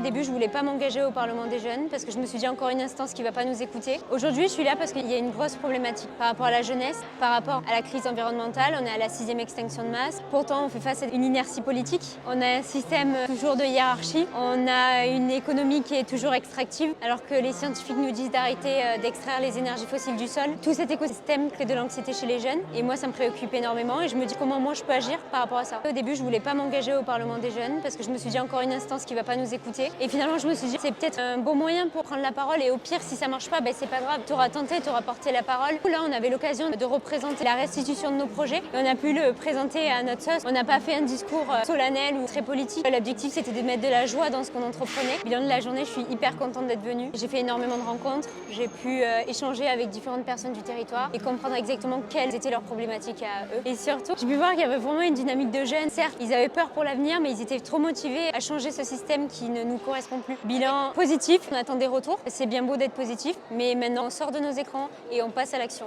début, je voulais pas m'engager au Parlement des jeunes parce que je me suis dit encore une instance qui va pas nous écouter. Aujourd'hui, je suis là parce qu'il y a une grosse problématique par rapport à la jeunesse, par rapport à la crise environnementale. On est à la 6e extinction de masse. Pourtant, on fait face à une inertie politique. On a un système toujours de hiérarchie. On a une économie qui est toujours extractive, alors que les scientifiques nous disent d'arrêter d'extraire les énergies fossiles du sol. Tout cet écosystème crée de l'anxiété chez les jeunes. Et moi, ça me préoccupe énormément. Et je me dis comment moi je peux agir par rapport à ça. Au début, je voulais pas m'engager au Parlement des jeunes parce que je me suis dit encore une instance qui va pas nous écouter. Et finalement, je me suis dit c'est peut-être un bon moyen pour prendre la parole. Et au pire, si ça marche pas, c'est pas grave. Tu auras tenté, tu auras porté la parole. Là, on avait l'occasion de représenter la restitution de nos projets. Et on a pu le présenter à notre sauce. On n'a pas fait un discours solennel ou très politique. L'objectif, c'était de mettre de la joie dans ce qu'on entreprenait. Bilan de la journée, je suis hyper contente d'être venue. J'ai fait énormément de rencontres. J'ai pu échanger avec différentes personnes du territoire et comprendre exactement quelles étaient leurs problématiques à eux. Et surtout, j'ai pu voir qu'il y avait vraiment une dynamique de jeunes. Certes, ils avaient peur pour l'avenir, mais ils étaient trop motivés à changer ce système qui ne nous correspond plus. Bilan positif, on attend des retours. C'est bien beau d'être positif, mais maintenant on sort de nos écrans et on passe à l'action.